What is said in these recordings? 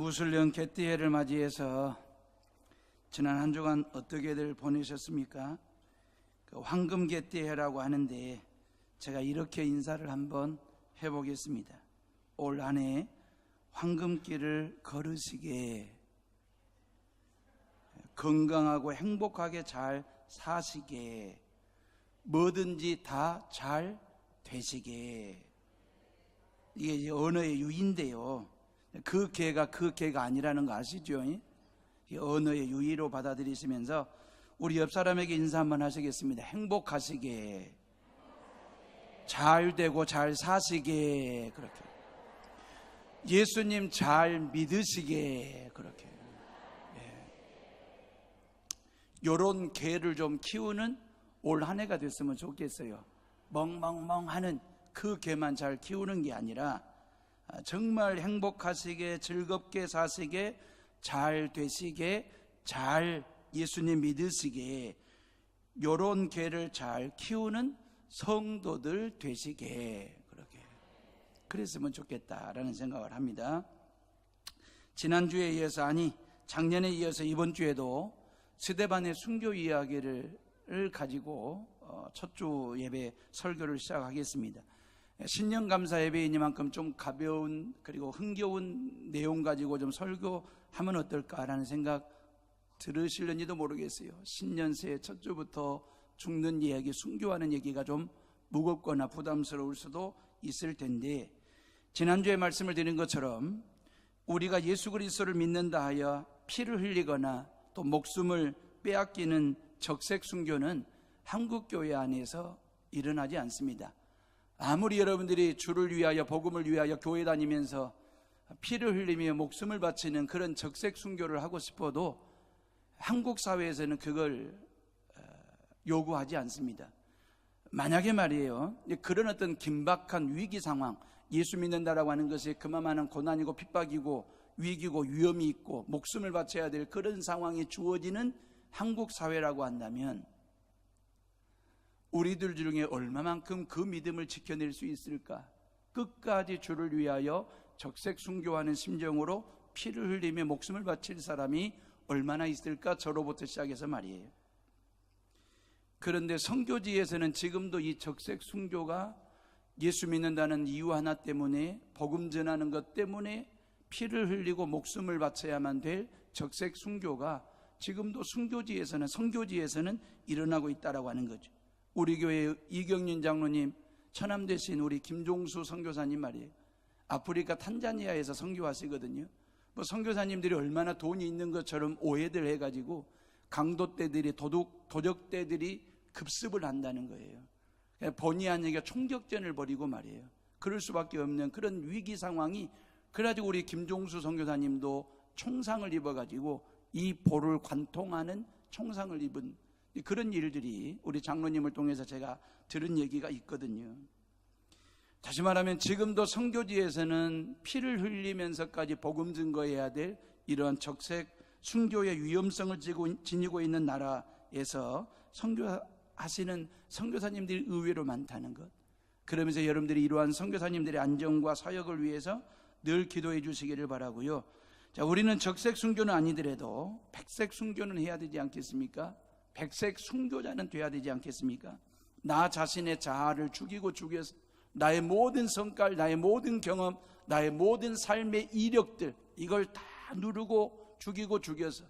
무술년 개띠해를 맞이해서 지난 한 주간 어떻게들 보내셨습니까? 황금 개띠해라고 하는데 제가 이렇게 인사를 한번 해보겠습니다. 올 한 해 황금길을 걸으시게, 건강하고 행복하게 잘 사시게, 뭐든지 다 잘 되시게. 이게 이제 언어의 유의인데요, 그 개가 그 개가 아니라는 거 아시죠? 언어의 유의로 받아들이시면서 우리 옆 사람에게 인사 한번 하시겠습니다. 행복하시게, 잘 되고 잘 사시게, 그렇게. 예수님 잘 믿으시게, 그렇게. 요런 개를 좀 키우는 올 한 해가 됐으면 좋겠어요. 멍멍멍하는 그 개만 잘 키우는 게 아니라 정말 행복하시게, 즐겁게 사시게, 잘 되시게, 잘 예수님 믿으시게, 요런 개를 잘 키우는 성도들 되시게, 그렇게 그랬으면 좋겠다라는 생각을 합니다. 지난주에 이어서, 아니 작년에 이어서 이번 주에도 스데반의 순교 이야기를 가지고 첫 주 예배 설교를 시작하겠습니다. 신년감사 예배이니만큼 좀 가벼운 그리고 흥겨운 내용 가지고 좀 설교하면 어떨까라는 생각 들으실는지도 모르겠어요. 신년 새해 첫 주부터 죽는 이야기, 순교하는 얘기가 좀 무겁거나 부담스러울 수도 있을 텐데, 지난주에 말씀을 드린 것처럼 우리가 예수 그리스도를 믿는다 하여 피를 흘리거나 또 목숨을 빼앗기는 적색 순교는 한국교회 안에서 일어나지 않습니다. 아무리 여러분들이 주를 위하여, 복음을 위하여 교회 다니면서 피를 흘리며 목숨을 바치는 그런 적색 순교를 하고 싶어도 한국 사회에서는 그걸 요구하지 않습니다. 만약에 말이에요, 그런 어떤 긴박한 위기 상황, 예수 믿는다라고 하는 것이 그만한 고난이고 핍박이고 위기고 위험이 있고 목숨을 바쳐야 될 그런 상황이 주어지는 한국 사회라고 한다면 우리들 중에 얼마만큼 그 믿음을 지켜낼 수 있을까? 끝까지 주를 위하여 적색 순교하는 심정으로 피를 흘리며 목숨을 바칠 사람이 얼마나 있을까? 저로부터 시작해서 말이에요. 그런데 선교지에서는 지금도 이 적색 순교가 예수 믿는다는 이유 하나 때문에, 복음 전하는 것 때문에 피를 흘리고 목숨을 바쳐야만 될 적색 순교가 지금도 순교지에서는, 선교지에서는 일어나고 있다라고 하는 거죠. 우리 교회 이경윤 장로님, 처남 되신 우리 김종수 선교사님 말이에요, 아프리카 탄자니아에서 선교하시거든요. 뭐 선교사님들이 얼마나 돈이 있는 것처럼 오해들 해가지고 강도떼들이, 도적떼들이 급습을 한다는 거예요. 본의 아니게 총격전을 벌이고 말이에요. 그럴 수밖에 없는 그런 위기 상황이, 그래가지고 우리 김종수 선교사님도 총상을 입어가지고 이 볼을 관통하는 총상을 입은 그런 일들이 우리 장로님을 통해서 제가 들은 얘기가 있거든요. 다시 말하면 지금도 선교지에서는 피를 흘리면서까지 복음 증거해야 될 이러한 적색 순교의 위험성을 지니고 있는 나라에서 선교하시는 선교사님들이 의외로 많다는 것, 그러면서 여러분들이 이러한 선교사님들의 안전과 사역을 위해서 늘 기도해 주시기를 바라고요. 자, 우리는 적색 순교는 아니더라도 백색 순교는 해야 되지 않겠습니까? 백색 순교자는 돼야 되지 않겠습니까? 나 자신의 자아를 죽이고 죽여서 나의 모든 성깔, 나의 모든 경험, 나의 모든 삶의 이력들, 이걸 다 누르고 죽이고 죽여서,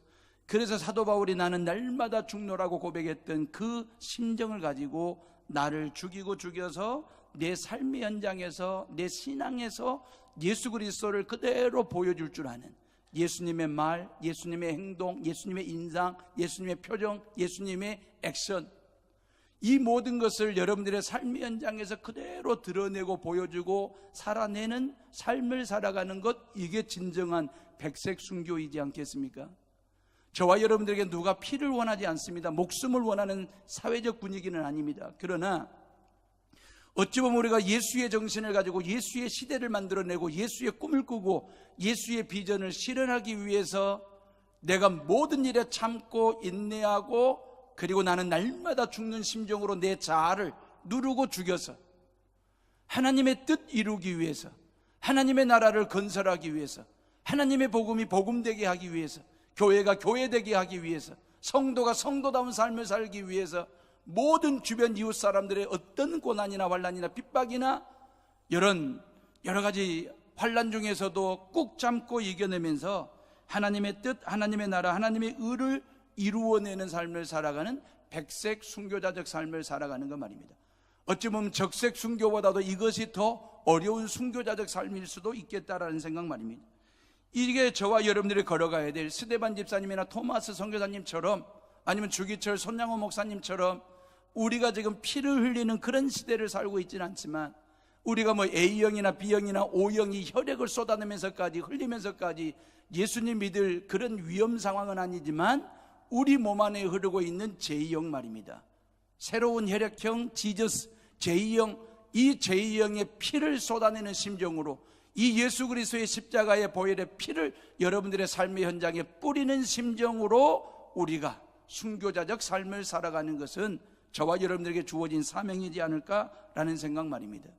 그래서 사도 바울이 나는 날마다 죽노라고 고백했던 그 심정을 가지고 나를 죽이고 죽여서 내 삶의 현장에서, 내 신앙에서 예수 그리스도를 그대로 보여줄 줄 아는, 예수님의 말, 예수님의 행동, 예수님의 인상, 예수님의 표정, 예수님의 액션, 이 모든 것을 여러분들의 삶의 현장에서 그대로 드러내고 보여주고 살아내는 삶을 살아가는 것, 이게 진정한 백색 순교이지 않겠습니까? 저와 여러분들에게 누가 피를 원하지 않습니다. 목숨을 원하는 사회적 분위기는 아닙니다. 그러나 어찌 보면 우리가 예수의 정신을 가지고 예수의 시대를 만들어내고 예수의 꿈을 꾸고 예수의 비전을 실현하기 위해서 내가 모든 일에 참고 인내하고, 그리고 나는 날마다 죽는 심정으로 내 자아를 누르고 죽여서 하나님의 뜻 이루기 위해서, 하나님의 나라를 건설하기 위해서, 하나님의 복음이 복음되게 하기 위해서, 교회가 교회되게 하기 위해서, 성도가 성도다운 삶을 살기 위해서 모든 주변 이웃 사람들의 어떤 고난이나 환난이나 핍박이나 이런 여러 가지 환난 중에서도 꾹 참고 이겨내면서 하나님의 뜻, 하나님의 나라, 하나님의 의를 이루어내는 삶을 살아가는 백색 순교자적 삶을 살아가는 것 말입니다. 어찌 보면 적색 순교보다도 이것이 더 어려운 순교자적 삶일 수도 있겠다라는 생각 말입니다. 이게 저와 여러분들이 걸어가야 될 스데반 집사님이나 토마스 선교사님처럼, 아니면 주기철 손양호 목사님처럼 우리가 지금 피를 흘리는 그런 시대를 살고 있지는 않지만, 우리가 뭐 A형이나 B형이나 O형이 혈액을 쏟아내면서까지 흘리면서까지 예수님 믿을 그런 위험 상황은 아니지만 우리 몸 안에 흐르고 있는 J형 말입니다. 새로운 혈액형 지저스 J형, 이 J형의 피를 쏟아내는 심정으로, 이 예수 그리스도의 십자가의 보혈의 피를 여러분들의 삶의 현장에 뿌리는 심정으로 우리가 순교자적 삶을 살아가는 것은 저와 여러분들에게 주어진 사명이지 않을까라는 생각 말입니다.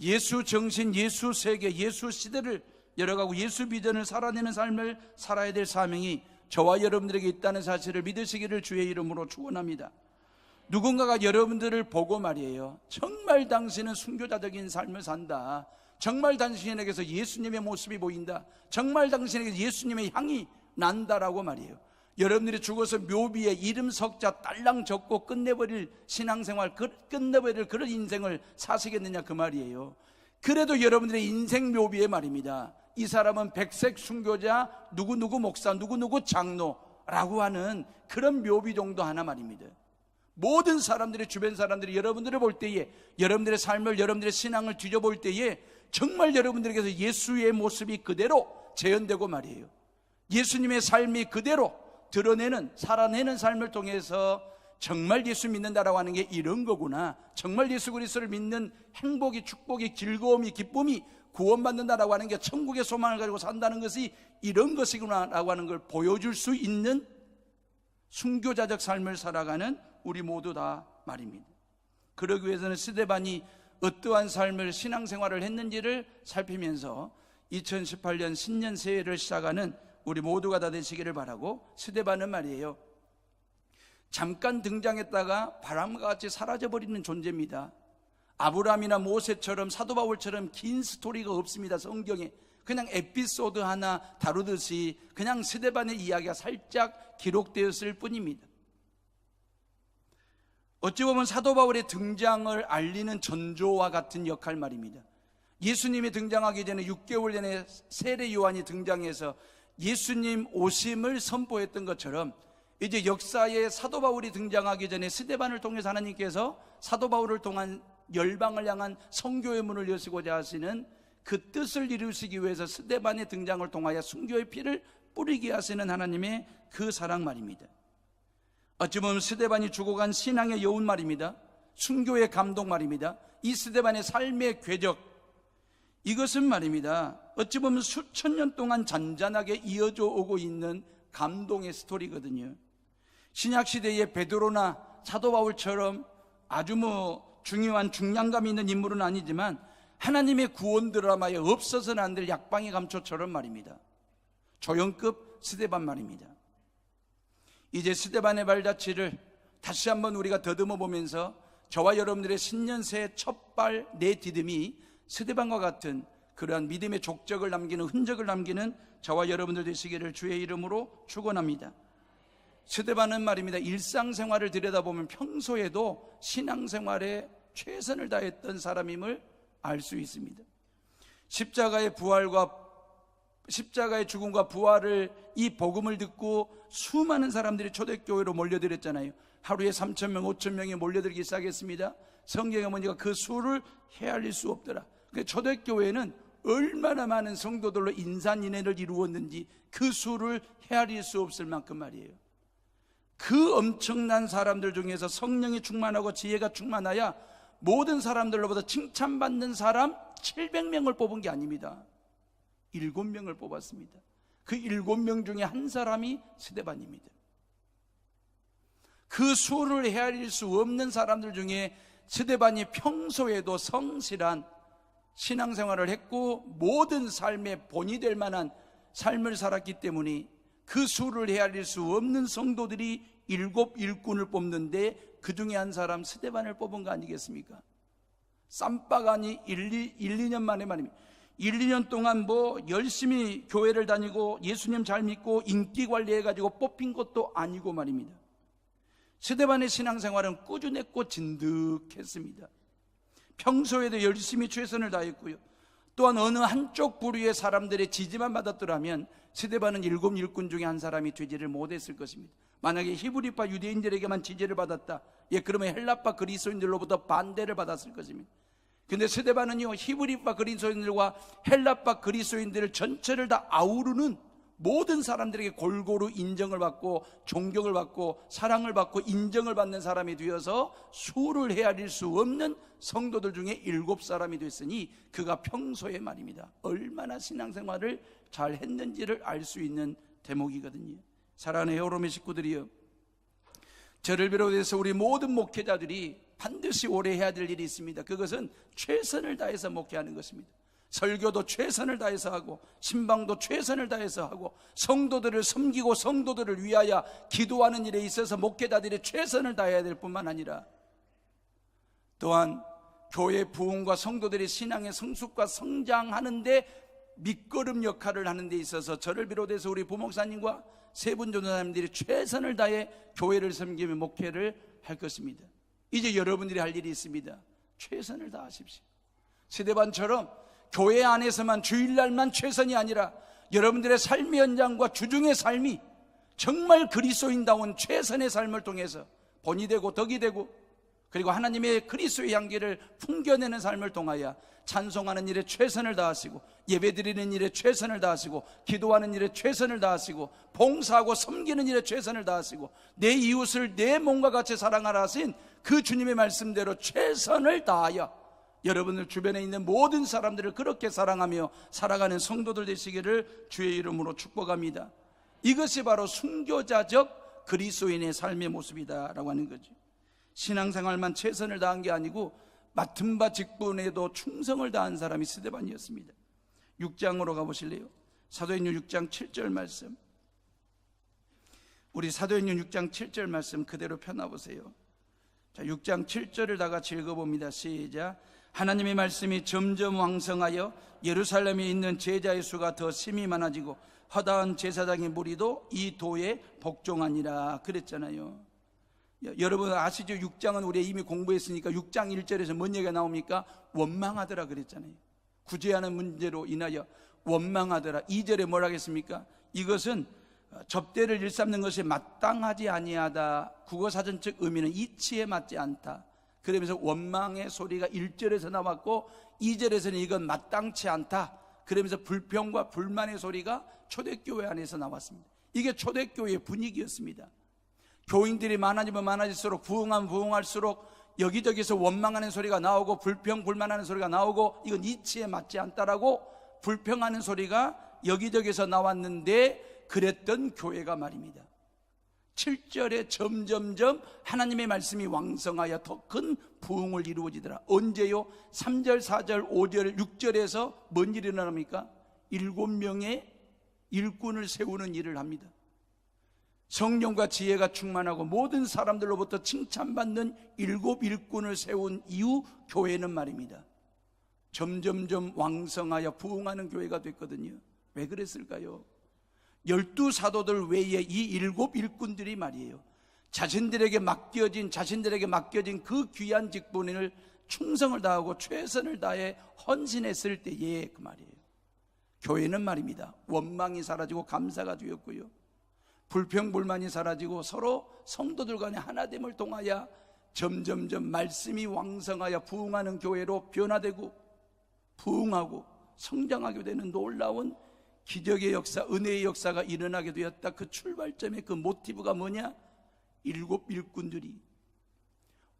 예수 정신, 예수 세계, 예수 시대를 열어가고 예수 비전을 살아내는 삶을 살아야 될 사명이 저와 여러분들에게 있다는 사실을 믿으시기를 주의 이름으로 축원합니다. 누군가가 여러분들을 보고 말이에요, 정말 당신은 순교자적인 삶을 산다, 정말 당신에게서 예수님의 모습이 보인다, 정말 당신에게서 예수님의 향이 난다라고 말이에요. 여러분들이 죽어서 묘비에 이름 석자 딸랑 적고 끝내버릴 신앙생활, 끝내버릴 그런 인생을 사시겠느냐 그 말이에요. 그래도 여러분들의 인생 묘비에 말입니다, 이 사람은 백색 순교자 누구누구 목사 누구누구 장로라고 하는 그런 묘비 정도 하나 말입니다. 모든 사람들이, 주변 사람들이 여러분들을 볼 때에, 여러분들의 삶을, 여러분들의 신앙을 뒤져볼 때에 정말 여러분들에게서 예수의 모습이 그대로 재현되고 말이에요, 예수님의 삶이 그대로 드러내는, 살아내는 삶을 통해서 정말 예수 믿는다라고 하는 게 이런 거구나, 정말 예수 그리스도를 믿는 행복이, 축복이, 즐거움이, 기쁨이, 구원받는다라고 하는 게, 천국의 소망을 가지고 산다는 것이 이런 것이구나 라고 하는 걸 보여줄 수 있는 순교자적 삶을 살아가는 우리 모두 다 말입니다. 그러기 위해서는 스데반이 어떠한 삶을, 신앙생활을 했는지를 살피면서 2018년 신년 새해를 시작하는 우리 모두가 다 되시기를 바라고, 스데반은 말이에요, 잠깐 등장했다가 바람과 같이 사라져버리는 존재입니다. 아브라함이나 모세처럼, 사도 바울처럼 긴 스토리가 없습니다. 성경에 그냥 에피소드 하나 다루듯이 그냥 스데반의 이야기가 살짝 기록되었을 뿐입니다. 어찌 보면 사도 바울의 등장을 알리는 전조와 같은 역할 말입니다. 예수님이 등장하기 전에 6개월 전에 세례 요한이 등장해서 예수님 오심을 선포했던 것처럼, 이제 역사에 사도 바울이 등장하기 전에 스데반을 통해서 하나님께서 사도 바울을 통한 열방을 향한 선교의 문을 여시고자 하시는 그 뜻을 이루시기 위해서 스데반의 등장을 통하여 순교의 피를 뿌리게 하시는 하나님의 그 사랑 말입니다. 어찌 보면 스데반이 죽어간 신앙의 여운 말입니다. 순교의 감동 말입니다. 이 스데반의 삶의 궤적, 이것은 말입니다, 어찌 보면 수천 년 동안 잔잔하게 이어져 오고 있는 감동의 스토리거든요. 신약시대의 베드로나 사도 바울처럼 아주 중요한 중량감 있는 인물은 아니지만 하나님의 구원 드라마에 없어서는 안 될 약방의 감초처럼 말입니다. 조연급 스데반 말입니다. 이제 스데반의 발자취를 다시 한번 우리가 더듬어 보면서 저와 여러분들의 신년 새해 첫발 내디딤이 스데반과 같은 그러한 믿음의 족적을 남기는, 흔적을 남기는 저와 여러분들 되시기를 주의 이름으로 축원합니다. 스데반은 말입니다, 일상생활을 들여다보면 평소에도 신앙생활에 최선을 다했던 사람임을 알 수 있습니다. 십자가의 죽음과 부활을, 이 복음을 듣고 수많은 사람들이 초대교회로 몰려들었잖아요. 하루에 3,000명, 5,000명이 몰려들기 시작했습니다. 성경에 보니까 그 수를 헤아릴 수 없더라. 초대교회는 얼마나 많은 성도들로 인산인해를 이루었는지 그 수를 헤아릴 수 없을 만큼 말이에요. 그 엄청난 사람들 중에서 성령이 충만하고 지혜가 충만하여 모든 사람들로부터 칭찬받는 사람 700명을 뽑은 게 아닙니다. 7명을 뽑았습니다. 그 7명 중에 한 사람이 스데반입니다. 그 수를 헤아릴 수 없는 사람들 중에 스데반이 평소에도 성실한 신앙생활을 했고 모든 삶의 본이 될 만한 삶을 살았기 때문에 그 수를 헤아릴 수 없는 성도들이 7 일꾼을 뽑는데 그 중에 한 사람 스데반을 뽑은 거 아니겠습니까? 쌈바간이 1-2년 만에 말입니다. 1-2년 동안 열심히 교회를 다니고 예수님 잘 믿고 인기 관리해가지고 뽑힌 것도 아니고 말입니다. 스데반의 신앙생활은 꾸준했고 진득했습니다. 평소에도 열심히 최선을 다했고요. 또한 어느 한쪽 부류의 사람들의 지지만 받았더라면 스데반은 7 일꾼 중에 한 사람이 되지를 못했을 것입니다. 만약에 히브리파 유대인들에게만 지지를 받았다, 그러면 헬라파 그리스도인들로부터 반대를 받았을 것입니다. 근데 스데반은요, 히브리파 그리스도인들과 헬라파 그리스도인들을 전체를 다 아우르는 모든 사람들에게 골고루 인정을 받고 존경을 받고 사랑을 받고 인정을 받는 사람이 되어서 수를 헤아릴 수 없는 성도들 중에 7사람이 됐으니 그가 평소에 말입니다, 얼마나 신앙생활을 잘 했는지를 알 수 있는 대목이거든요. 사랑하는 헤어로미 식구들이요, 저를 비롯해서 우리 모든 목회자들이 반드시 오래 해야 될 일이 있습니다. 그것은 최선을 다해서 목회하는 것입니다. 설교도 최선을 다해서 하고 신방도 최선을 다해서 하고 성도들을 섬기고 성도들을 위하여 기도하는 일에 있어서 목회자들이 최선을 다해야 될 뿐만 아니라 또한 교회 부흥과 성도들의 신앙의 성숙과 성장하는데 밑거름 역할을 하는 데 있어서 저를 비롯해서 우리 부목사님과 세 분 전도사님들이 최선을 다해 교회를 섬기며 목회를 할 것입니다. 이제 여러분들이 할 일이 있습니다. 최선을 다하십시오. 스데반처럼 교회 안에서만 주일날만 최선이 아니라 여러분들의 삶의 현장과 주중의 삶이 정말 그리스도인다운 최선의 삶을 통해서 본이 되고 덕이 되고 그리고 하나님의 그리스도의 향기를 풍겨내는 삶을 통하여 찬송하는 일에 최선을 다하시고 예배드리는 일에 최선을 다하시고 기도하는 일에 최선을 다하시고 봉사하고 섬기는 일에 최선을 다하시고 내 이웃을 내 몸과 같이 사랑하라 하신 그 주님의 말씀대로 최선을 다하여 여러분들 주변에 있는 모든 사람들을 그렇게 사랑하며 살아가는 성도들 되시기를 주의 이름으로 축복합니다. 이것이 바로 순교자적 그리스도인의 삶의 모습이다라고 하는 거죠. 신앙생활만 최선을 다한 게 아니고 맡은 바 직분에도 충성을 다한 사람이 스데반이었습니다. 6장으로 가보실래요? 사도행전 6장 7절 말씀, 우리 사도행전 6장 7절 말씀 그대로 펴놔보세요. 자, 6장 7절을 다 같이 읽어봅니다. 시작. 하나님의 말씀이 점점 왕성하여 예루살렘에 있는 제자의 수가 더 심히 많아지고 허다한 제사장의 무리도 이 도에 복종하니라 그랬잖아요. 여러분 아시죠? 6장은 우리 이미 공부했으니까 6장 1절에서 뭔 얘기가 나옵니까? 원망하더라 그랬잖아요. 구제하는 문제로 인하여 원망하더라. 2절에 뭐라 하겠습니까? 이것은 접대를 일삼는 것이 마땅하지 아니하다. 국어사전적 의미는 이치에 맞지 않다. 그러면서 원망의 소리가 1절에서 나왔고 2절에서는 이건 마땅치 않다. 그러면서 불평과 불만의 소리가 초대교회 안에서 나왔습니다. 이게 초대교회의 분위기였습니다. 교인들이 많아지면 많아질수록 부흥하면 부흥할수록 여기저기서 원망하는 소리가 나오고 불평 불만하는 소리가 나오고 이건 이치에 맞지 않다라고 불평하는 소리가 여기저기서 나왔는데 그랬던 교회가 말입니다. 7절에 점점점 하나님의 말씀이 왕성하여 더 큰 부흥을 이루어지더라. 언제요? 3절, 4절, 5절, 6절에서 뭔 일이 일어납니까? 7명의 일꾼을 세우는 일을 합니다. 성령과 지혜가 충만하고 모든 사람들로부터 칭찬받는 7 일꾼을 세운 이후 교회는 말입니다, 점점점 왕성하여 부흥하는 교회가 됐거든요. 왜 그랬을까요? 12 사도들 외에 이 7 일꾼들이 말이에요, 자신들에게 맡겨진 그 귀한 직분을 충성을 다하고 최선을 다해 헌신했을 때에 그 말이에요, 교회는 말입니다, 원망이 사라지고 감사가 되었고요, 불평불만이 사라지고 서로 성도들 간의 하나됨을 통하여 점점점 말씀이 왕성하여 부흥하는 교회로 변화되고 부흥하고 성장하게 되는 놀라운 기적의 역사, 은혜의 역사가 일어나게 되었다. 그 출발점의 그 모티브가 뭐냐? 7 일꾼들이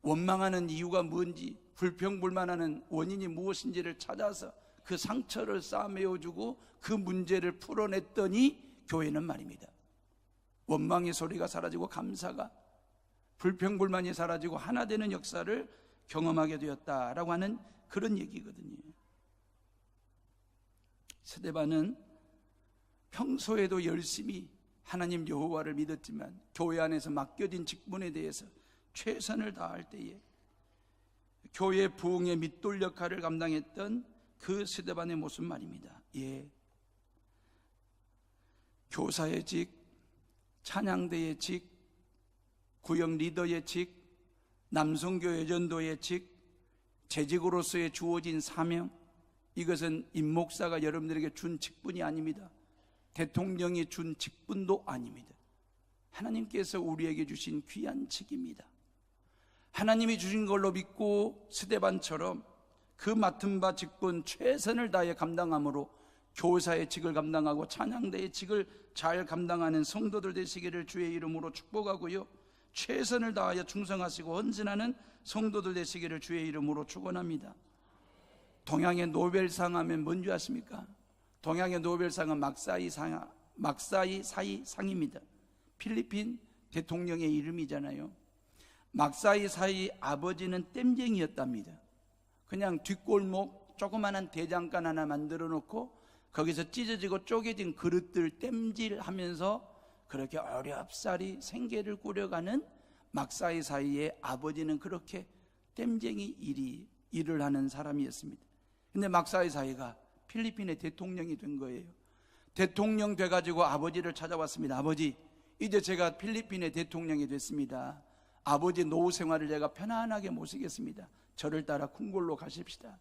원망하는 이유가 뭔지, 불평불만하는 원인이 무엇인지를 찾아서 그 상처를 싸매어주고 그 문제를 풀어냈더니 교회는 말입니다, 원망의 소리가 사라지고 감사가, 불평불만이 사라지고 하나 되는 역사를 경험하게 되었다라고 하는 그런 얘기거든요. 스데반은 평소에도 열심히 하나님 여호와를 믿었지만 교회 안에서 맡겨진 직분에 대해서 최선을 다할 때에 교회 부흥의 밑돌 역할을 감당했던 그 스데반의 모습 말입니다. 교사의 직, 찬양대의 직, 구역 리더의 직, 남성교회 전도의 직, 재직으로서의 주어진 사명, 이것은 임목사가 여러분들에게 준 직분이 아닙니다. 대통령이 준 직분도 아닙니다. 하나님께서 우리에게 주신 귀한 직입니다. 하나님이 주신 걸로 믿고 스데반처럼 그 맡은 바 직분 최선을 다해 감당함으로 교사의 직을 감당하고 찬양대의 직을 잘 감당하는 성도들 되시기를 주의 이름으로 축복하고요, 최선을 다하여 충성하시고 헌신하는 성도들 되시기를 주의 이름으로 축원합니다. 동양의 노벨상 하면 뭔지 아십니까? 동양의 노벨상은 막사이 상입니다. 필리핀 대통령의 이름이잖아요. 막사이 사이 아버지는 땜쟁이였답니다. 그냥 뒷골목 조그마한 대장간 하나 만들어 놓고 거기서 찢어지고 쪼개진 그릇들 땜질하면서 그렇게 어렵사리 생계를 꾸려가는 막사이 사이의 아버지는 그렇게 땜쟁이 일을 하는 사람이었습니다. 근데 막사이 사이가 필리핀의 대통령이 된 거예요. 대통령 돼가지고 아버지를 찾아왔습니다. 아버지, 이제 제가 필리핀의 대통령이 됐습니다. 아버지 노후 생활을 제가 편안하게 모시겠습니다. 저를 따라 궁궐로 가십시다.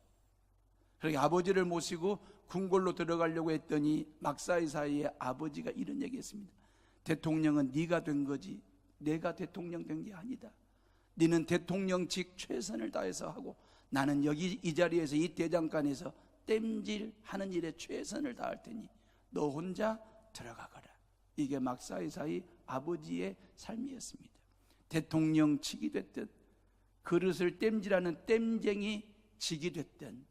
그렇게 아버지를 모시고 궁궐로 들어가려고 했더니 막사이 사이의 아버지가 이런 얘기했습니다. 대통령은 네가 된 거지 내가 대통령 된 게 아니다. 너는 대통령직 최선을 다해서 하고 나는 여기 이 자리에서 이 대장간에서 땜질하는 일에 최선을 다할 테니 너 혼자 들어가거라. 이게 막사이 사이 아버지의 삶이었습니다. 대통령직이 됐든 그릇을 땜질하는 땜쟁이 직이 됐든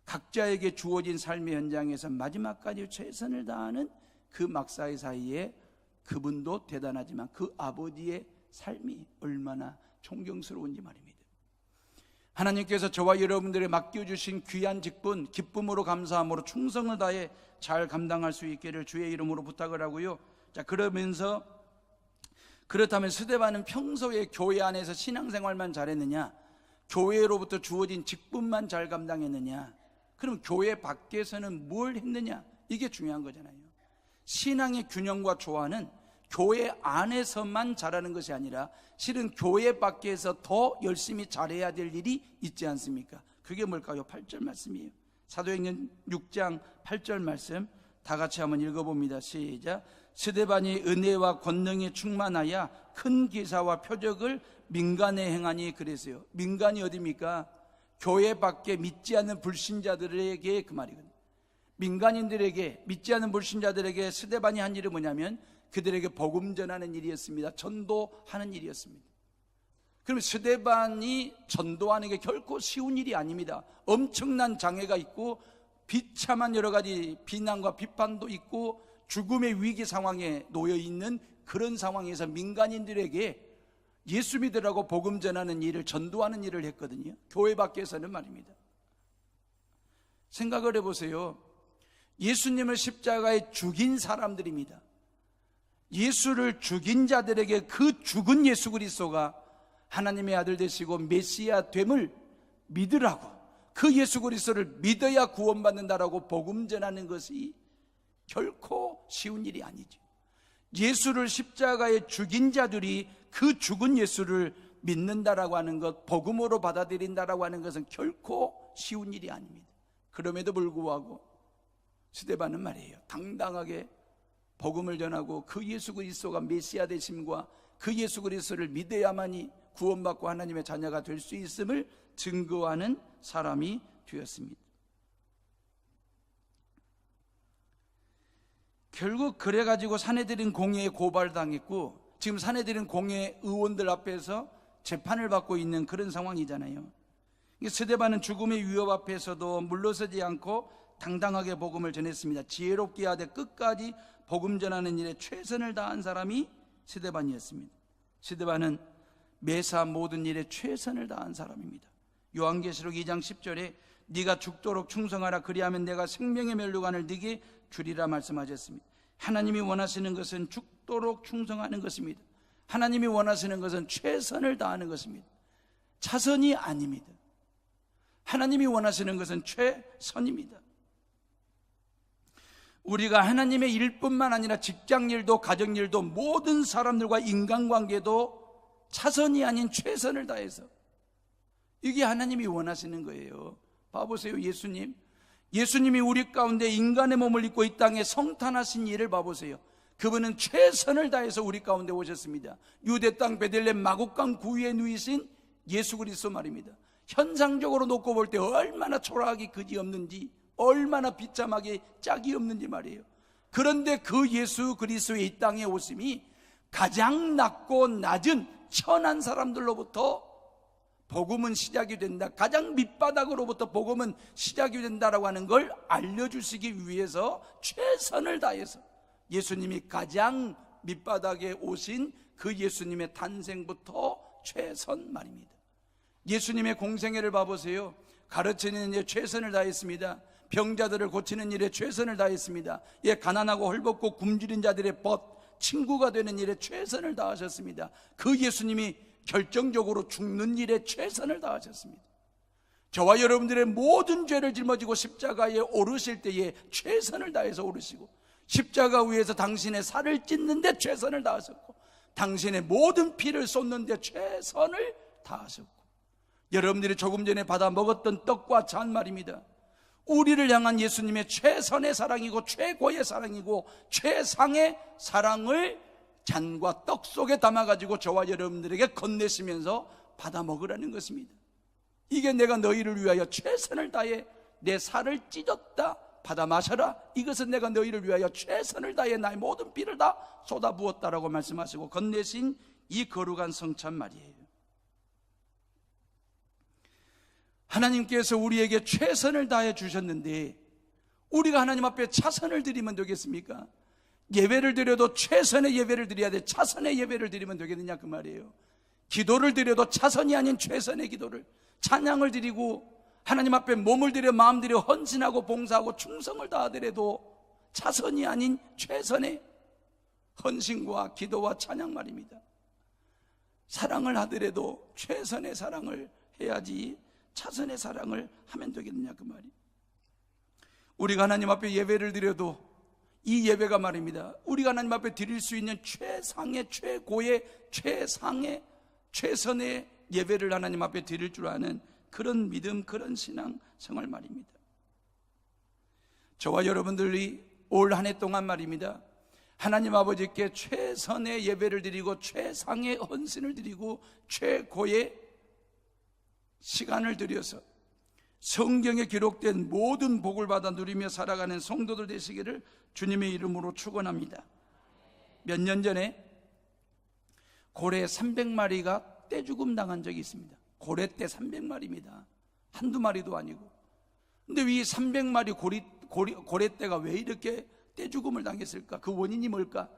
각자에게 주어진 삶의 현장에서 마지막까지 최선을 다하는 그 막사이 사이에 그분도 대단하지만 그 아버지의 삶이 얼마나 존경스러운지 말입니다. 하나님께서 저와 여러분들에게 맡겨주신 귀한 직분 기쁨으로 감사함으로 충성을 다해 잘 감당할 수 있기를 주의 이름으로 부탁을 하고요. 자, 그렇다면 스데반은 평소에 교회 안에서 신앙생활만 잘했느냐, 교회로부터 주어진 직분만 잘 감당했느냐, 그럼 교회 밖에서는 뭘 했느냐, 이게 중요한 거잖아요. 신앙의 균형과 조화는 교회 안에서만 잘하는 것이 아니라 실은 교회 밖에서 더 열심히 잘해야 될 일이 있지 않습니까? 그게 뭘까요? 8절 말씀이에요. 사도행전 6장 8절 말씀 다 같이 한번 읽어봅니다. 시작. 스데반이 은혜와 권능에 충만하여 큰 기사와 표적을 민간에 행하니 그랬어요. 민간이 어디입니까? 교회 밖에 믿지 않는 불신자들에게 그 말이거든요. 민간인들에게, 믿지 않는 불신자들에게 스데반이 한 일은 뭐냐면 그들에게 복음 전하는 일이었습니다. 전도하는 일이었습니다. 그럼 스데반이 전도하는 게 결코 쉬운 일이 아닙니다. 엄청난 장애가 있고 비참한 여러 가지 비난과 비판도 있고 죽음의 위기 상황에 놓여 있는 그런 상황에서 민간인들에게 예수 믿으라고 복음 전하는 일을, 전도하는 일을 했거든요. 교회 밖에서는 말입니다. 생각을 해보세요. 예수님을 십자가에 죽인 사람들입니다. 예수를 죽인 자들에게 그 죽은 예수 그리스도가 하나님의 아들 되시고 메시아 됨을 믿으라고, 그 예수 그리스도를 믿어야 구원받는다라고 복음 전하는 것이 결코 쉬운 일이 아니죠. 예수를 십자가에 죽인 자들이 그 죽은 예수를 믿는다라고 하는 것, 복음으로 받아들인다라고 하는 것은 결코 쉬운 일이 아닙니다. 그럼에도 불구하고 스데반은 말이에요, 당당하게 복음을 전하고 그 예수 그리스도가 메시아 되심과 그 예수 그리스도를 믿어야만이 구원받고 하나님의 자녀가 될 수 있음을 증거하는 사람이 되었습니다. 결국 그래가지고 사내들인 공회에 고발당했고 지금 사내들인 공회 의원들 앞에서 재판을 받고 있는 그런 상황이잖아요. 스데반은 죽음의 위협 앞에서도 물러서지 않고 당당하게 복음을 전했습니다. 지혜롭게 하되 끝까지 복음 전하는 일에 최선을 다한 사람이 스데반이었습니다. 스데반은 매사 모든 일에 최선을 다한 사람입니다. 요한계시록 2장 10절에 네가 죽도록 충성하라, 그리하면 내가 생명의 멸류관을 네게 주리라 말씀하셨습니다. 하나님이 원하시는 것은 죽도록 충성하는 것입니다. 하나님이 원하시는 것은 최선을 다하는 것입니다. 차선이 아닙니다. 하나님이 원하시는 것은 최선입니다. 우리가 하나님의 일뿐만 아니라 직장일도 가정일도 모든 사람들과 인간관계도 차선이 아닌 최선을 다해서, 이게 하나님이 원하시는 거예요. 봐보세요. 예수님이 우리 가운데 인간의 몸을 입고 이 땅에 성탄하신 일을 봐보세요. 그분은 최선을 다해서 우리 가운데 오셨습니다. 유대 땅 베들레헴 마국강 구유에 누이신 예수 그리스도 말입니다. 현상적으로 놓고 볼 때 얼마나 초라하기 그지없는지, 얼마나 비참하게 짝이 없는지 말이에요. 그런데 그 예수 그리스도의 이 땅에 오심이 가장 낮고 낮은 천한 사람들로부터 복음은 시작이 된다, 가장 밑바닥으로부터 복음은 시작이 된다라고 하는 걸 알려주시기 위해서 최선을 다해서 예수님이 가장 밑바닥에 오신 그 예수님의 탄생부터 최선 말입니다. 예수님의 공생애를 봐보세요. 가르치는 일에 최선을 다했습니다. 병자들을 고치는 일에 최선을 다했습니다. 가난하고 헐벗고 굶주린 자들의 친구가 되는 일에 최선을 다하셨습니다. 그 예수님이 결정적으로 죽는 일에 최선을 다하셨습니다. 저와 여러분들의 모든 죄를 짊어지고 십자가에 오르실 때에 최선을 다해서 오르시고, 십자가 위에서 당신의 살을 찢는데 최선을 다하셨고, 당신의 모든 피를 쏟는데 최선을 다하셨고, 여러분들이 조금 전에 받아 먹었던 떡과 잔 말입니다. 우리를 향한 예수님의 최선의 사랑이고 최고의 사랑이고 최상의 사랑을 잔과 떡 속에 담아가지고 저와 여러분들에게 건네시면서 받아 먹으라는 것입니다. 이게 내가 너희를 위하여 최선을 다해 내 살을 찢었다, 받아 마셔라. 이것은 내가 너희를 위하여 최선을 다해 나의 모든 피를 다 쏟아부었다라고 말씀하시고 건네신 이 거룩한 성찬 말이에요. 하나님께서 우리에게 최선을 다해 주셨는데 우리가 하나님 앞에 차선을 드리면 되겠습니까? 예배를 드려도 최선의 예배를 드려야 돼. 차선의 예배를 드리면 되겠느냐 그 말이에요. 기도를 드려도 차선이 아닌 최선의 기도를, 찬양을 드리고 하나님 앞에 몸을 들여 마음 들여 헌신하고 봉사하고 충성을 다하더라도 차선이 아닌 최선의 헌신과 기도와 찬양 말입니다. 사랑을 하더라도 최선의 사랑을 해야지 차선의 사랑을 하면 되겠느냐 그 말이에요. 우리가 하나님 앞에 예배를 드려도 이 예배가 말입니다, 우리가 하나님 앞에 드릴 수 있는 최상의 최고의 최상의 최선의 예배를 하나님 앞에 드릴 줄 아는 그런 믿음, 그런 신앙 생활 말입니다. 저와 여러분들이 올 한 해 동안 말입니다, 하나님 아버지께 최선의 예배를 드리고 최상의 헌신을 드리고 최고의 시간을 들여서 성경에 기록된 모든 복을 받아 누리며 살아가는 성도들 되시기를 주님의 이름으로 축원합니다. 몇 년 전에 고래 300마리가 떼죽음 당한 적이 있습니다. 고래떼 300마리입니다. 한두 마리도 아니고. 근데 이 300마리 고래떼가 왜 이렇게 떼죽음을 당했을까? 그 원인이 뭘까?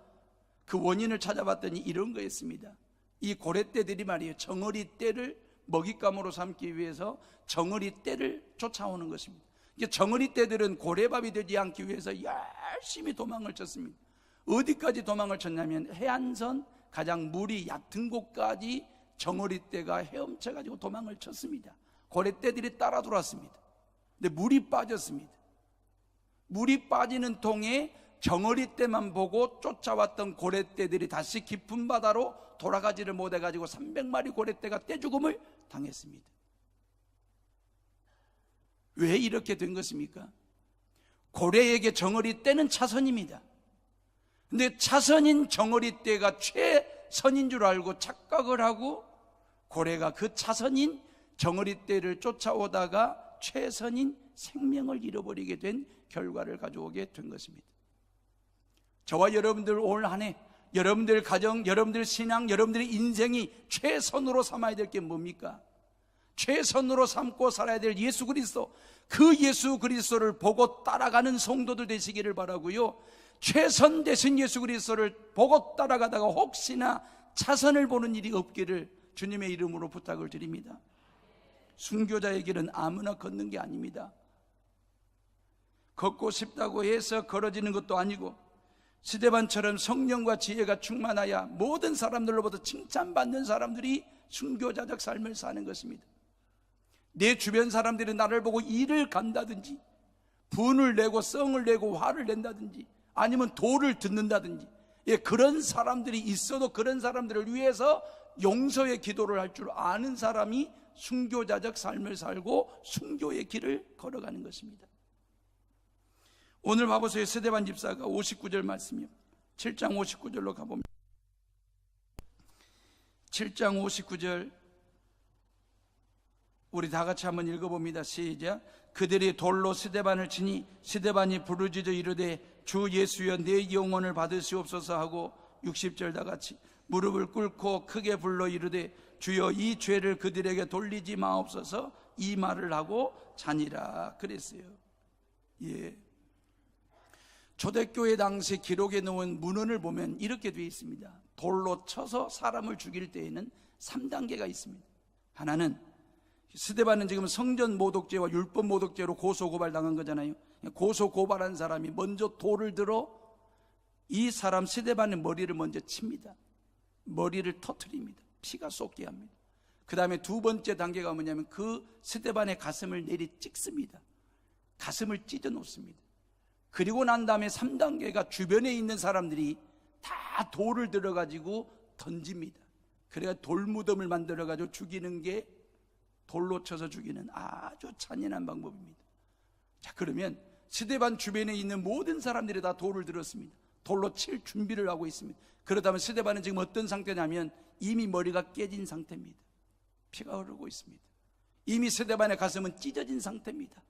그 원인을 찾아봤더니 이런 거였습니다. 이 고래떼들이 말이에요, 정어리떼를 먹잇감으로 삼기 위해서 정어리떼를 쫓아오는 것입니다. 정어리떼들은 고래밥이 되지 않기 위해서 열심히 도망을 쳤습니다. 어디까지 도망을 쳤냐면 해안선 가장 물이 얕은 곳까지 정어리떼가 헤엄쳐가지고 도망을 쳤습니다. 고래떼들이 따라 돌았습니다. 근데 물이 빠졌습니다. 물이 빠지는 통에 정어리떼만 보고 쫓아왔던 고래떼들이 다시 깊은 바다로 돌아가지를 못해가지고 300마리 고래떼가 떼죽음을 당했습니다. 왜 이렇게 된 것입니까? 고래에게 정어리떼는 차선입니다. 근데 차선인 정어리떼가 최선인 줄 알고 착각을 하고 고래가 그 차선인 정어리떼를 쫓아오다가 최선인 생명을 잃어버리게 된 결과를 가져오게 된 것입니다. 저와 여러분들 올 한 해 여러분들 가정, 여러분들 신앙, 여러분들의 인생이 최선으로 삼아야 될 게 뭡니까? 최선으로 삼고 살아야 될 예수 그리스도, 그 예수 그리스도를 보고 따라가는 성도들 되시기를 바라고요, 최선 되신 예수 그리스도를 보고 따라가다가 혹시나 차선을 보는 일이 없기를 주님의 이름으로 부탁을 드립니다. 순교자의 길은 아무나 걷는 게 아닙니다. 걷고 싶다고 해서 걸어지는 것도 아니고 스데반처럼 성령과 지혜가 충만하여 모든 사람들로부터 칭찬받는 사람들이 순교자적 삶을 사는 것입니다. 내 주변 사람들이 나를 보고 이를 간다든지, 분을 내고 썽을 내고 화를 낸다든지, 아니면 도를 듣는다든지, 그런 사람들이 있어도 그런 사람들을 위해서 용서의 기도를 할 줄 아는 사람이 순교자적 삶을 살고 순교의 길을 걸어가는 것입니다. 오늘 봐보세요. 스데반 집사가 59절 말씀이요, 7장 59절로 가봅니다. 7장 59절 우리 다 같이 한번 읽어봅니다. 시작. 그들이 돌로 스데반을 치니 스데반이 부르짖어 이르되 주 예수여 내 영혼을 받으시옵소서 하고 60절 다 같이 무릎을 꿇고 크게 불러 이르되 주여 이 죄를 그들에게 돌리지 마옵소서, 이 말을 하고 자니라 그랬어요. 초대교회 당시 기록에 놓은 문헌을 보면 이렇게 되어 있습니다. 돌로 쳐서 사람을 죽일 때에는 3단계가 있습니다. 하나는, 스데반은 지금 성전 모독죄와 율법 모독죄로 고소고발 당한 거잖아요. 고소고발한 사람이 먼저 돌을 들어 이 사람 스데반의 머리를 먼저 칩니다. 머리를 터뜨립니다. 피가 쏟게 합니다. 그 다음에 두 번째 단계가 뭐냐면 그 스데반의 가슴을 내리 찍습니다. 가슴을 찢어 놓습니다. 그리고 난 다음에 3단계가 주변에 있는 사람들이 다 돌을 들어가지고 던집니다. 그래야 돌무덤을 만들어가지고 죽이는 게, 돌로 쳐서 죽이는 아주 잔인한 방법입니다. 자, 그러면 스데반 주변에 있는 모든 사람들이 다 돌을 들었습니다. 돌로 칠 준비를 하고 있습니다. 그렇다면 스데반은 지금 어떤 상태냐면 이미 머리가 깨진 상태입니다. 피가 흐르고 있습니다. 이미 스데반의 가슴은 찢어진 상태입니다.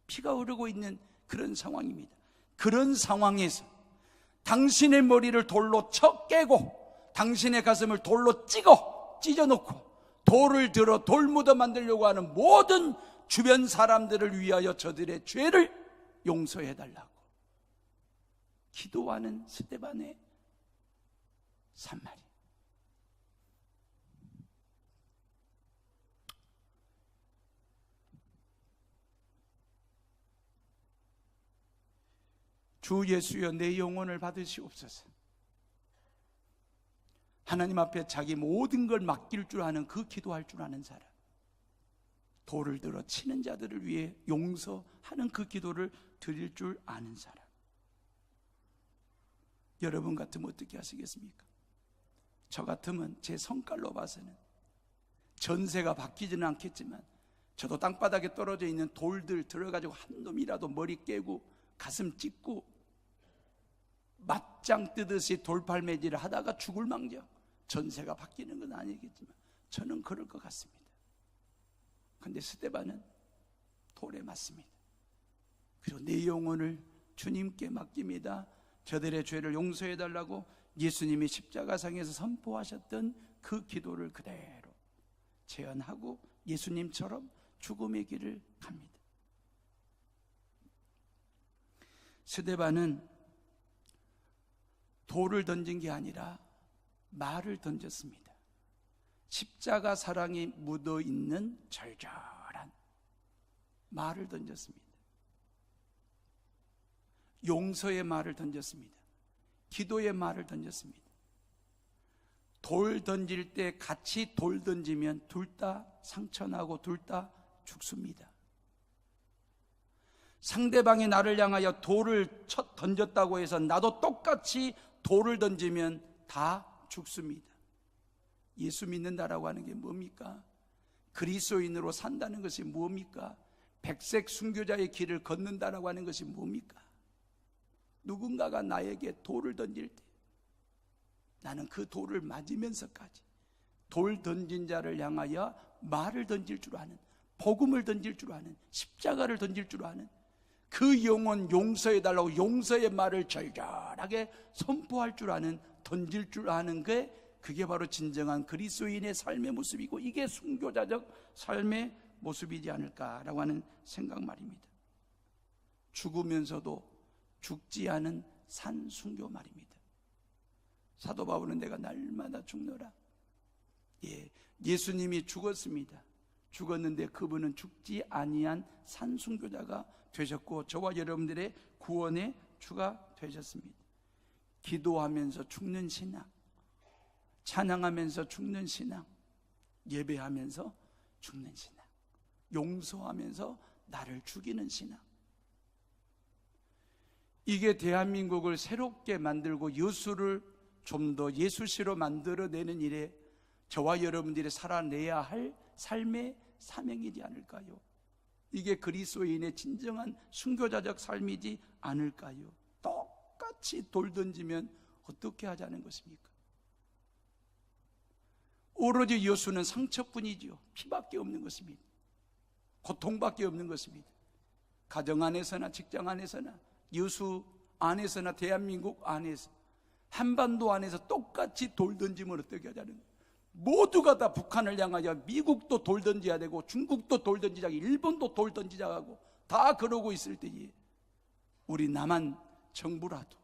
피가 흐르고 있는 그런 상황입니다. 그런 상황에서 당신의 머리를 돌로 쳐 깨고 당신의 가슴을 돌로 찢어놓고 돌을 들어 돌무덤 만들려고 하는 모든 주변 사람들을 위하여 저들의 죄를 용서해달라고 기도하는 스데반의 산말이. 주 예수여 내 영혼을 받으시옵소서. 하나님 앞에 자기 모든 걸 맡길 줄 아는, 그 기도할 줄 아는 사람, 돌을 들어 치는 자들을 위해 용서하는 그 기도를 드릴 줄 아는 사람. 여러분 같으면 어떻게 하시겠습니까? 저 같으면 제 성깔로 봐서는 전세가 바뀌지는 않겠지만 저도 땅바닥에 떨어져 있는 돌들 들어가지고 한 놈이라도 머리 깨고 가슴 찢고 맞짱 뜨듯이 돌팔매질을 하다가 죽을 망정. 전세가 바뀌는 건 아니겠지만 저는 그럴 것 같습니다. 그런데 스데반은 돌에 맞습니다. 그리고 내 영혼을 주님께 맡깁니다. 저들의 죄를 용서해달라고 예수님이 십자가상에서 선포하셨던 그 기도를 그대로 재현하고 예수님처럼 죽음의 길을 갑니다. 스데반은 돌을 던진 게 아니라 말을 던졌습니다. 십자가 사랑이 묻어있는 절절한 말을 던졌습니다. 용서의 말을 던졌습니다. 기도의 말을 던졌습니다. 돌 던질 때 같이 돌 던지면 둘 다 상처나고 둘 다 죽습니다. 상대방이 나를 향하여 돌을 던졌다고 해서 나도 똑같이 돌을 던지면 다 죽습니다. 예수 믿는다라고 하는 게 뭡니까? 그리스도인으로 산다는 것이 뭡니까? 백색 순교자의 길을 걷는다라고 하는 것이 뭡니까? 누군가가 나에게 돌을 던질 때 나는 그 돌을 맞으면서까지 돌 던진 자를 향하여 말을 던질 줄 아는, 복음을 던질 줄 아는, 십자가를 던질 줄 아는, 그 영혼 용서해달라고 용서의 말을 절절하게 선포할 줄 아는, 던질 줄 아는 게, 그게 바로 진정한 그리스도인의 삶의 모습이고 이게 순교자적 삶의 모습이지 않을까라고 하는 생각 말입니다. 죽으면서도 죽지 않은 산순교 말입니다. 사도 바울은 내가 날마다 죽노라. 예수님이 죽었습니다. 죽었는데 그분은 죽지 아니한 산순교자가 되셨고 저와 여러분들의 구원의 주가 되셨습니다. 기도하면서 죽는 신앙, 찬양하면서 죽는 신앙, 예배하면서 죽는 신앙, 용서하면서 나를 죽이는 신앙. 이게 대한민국을 새롭게 만들고 예수를 좀 더 예수시로 만들어내는 일에 저와 여러분들이 살아내야 할 삶의 사명이지 않을까요? 이게 그리스도인의 진정한 순교자적 삶이지 않을까요? 똑같이 돌 던지면 어떻게 하자는 것입니까? 오로지 예수는 상처뿐이지요. 피밖에 없는 것입니다. 고통밖에 없는 것입니다. 가정 안에서나 직장 안에서나 예수 안에서나 대한민국 안에서 한반도 안에서 똑같이 돌 던지면 어떻게 하자는 거예요? 모두가 다 북한을 향하여 미국도 돌 던져야 되고 중국도 돌 던지자, 일본도 돌 던지자 하고 다 그러고 있을 때에 우리 남한 정부라도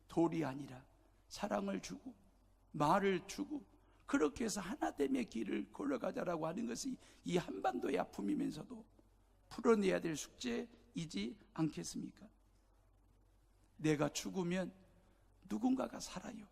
돌이 아니라 사랑을 주고 말을 주고 그렇게 해서 하나됨의 길을 걸어가자라고 하는 것이 이 한반도의 아픔이면서도 풀어내야 될 숙제이지 않겠습니까? 내가 죽으면 누군가가 살아요.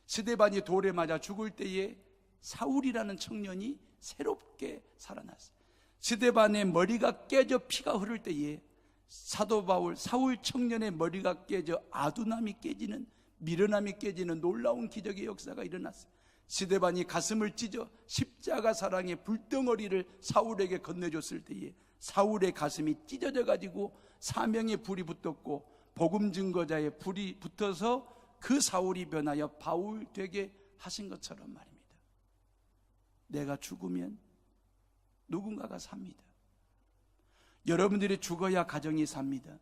스데반이 돌에 맞아 죽을 때에 사울이라는 청년이 새롭게 살아났어요. 스데반의 머리가 깨져 피가 흐를 때에 사도 바울, 사울 청년의 머리가 깨져 아두남이 깨지는, 미련함이 깨지는 놀라운 기적의 역사가 일어났어요. 스데반이 가슴을 찢어 십자가 사랑의 불덩어리를 사울에게 건네줬을 때에 사울의 가슴이 찢어져 가지고 사명의 불이 붙었고 복음 증거자의 불이 붙어서 그 사울이 변하여 바울 되게 하신 것처럼 말입니다. 내가 죽으면 누군가가 삽니다. 여러분들이 죽어야 가정이 삽니다.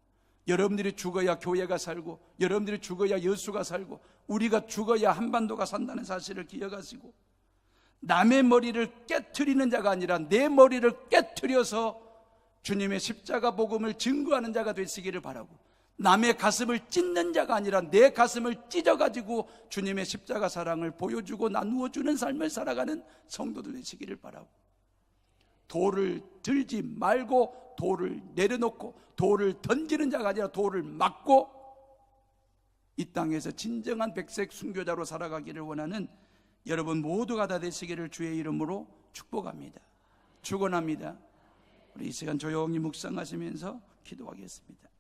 여러분들이 죽어야 교회가 살고, 여러분들이 죽어야 예수가 살고, 우리가 죽어야 한반도가 산다는 사실을 기억하시고, 남의 머리를 깨트리는 자가 아니라 내 머리를 깨트려서 주님의 십자가 복음을 증거하는 자가 되시기를 바라고, 남의 가슴을 찢는 자가 아니라 내 가슴을 찢어가지고 주님의 십자가 사랑을 보여주고 나누어주는 삶을 살아가는 성도들 되시기를 바라고, 돌을 들지 말고 돌을 내려놓고 돌을 던지는 자가 아니라 돌을 맞고 이 땅에서 진정한 백색 순교자로 살아가기를 원하는 여러분 모두가 다 되시기를 주의 이름으로 축복합니다. 축원합니다. 우리 이 시간 조용히 묵상하시면서 기도하겠습니다.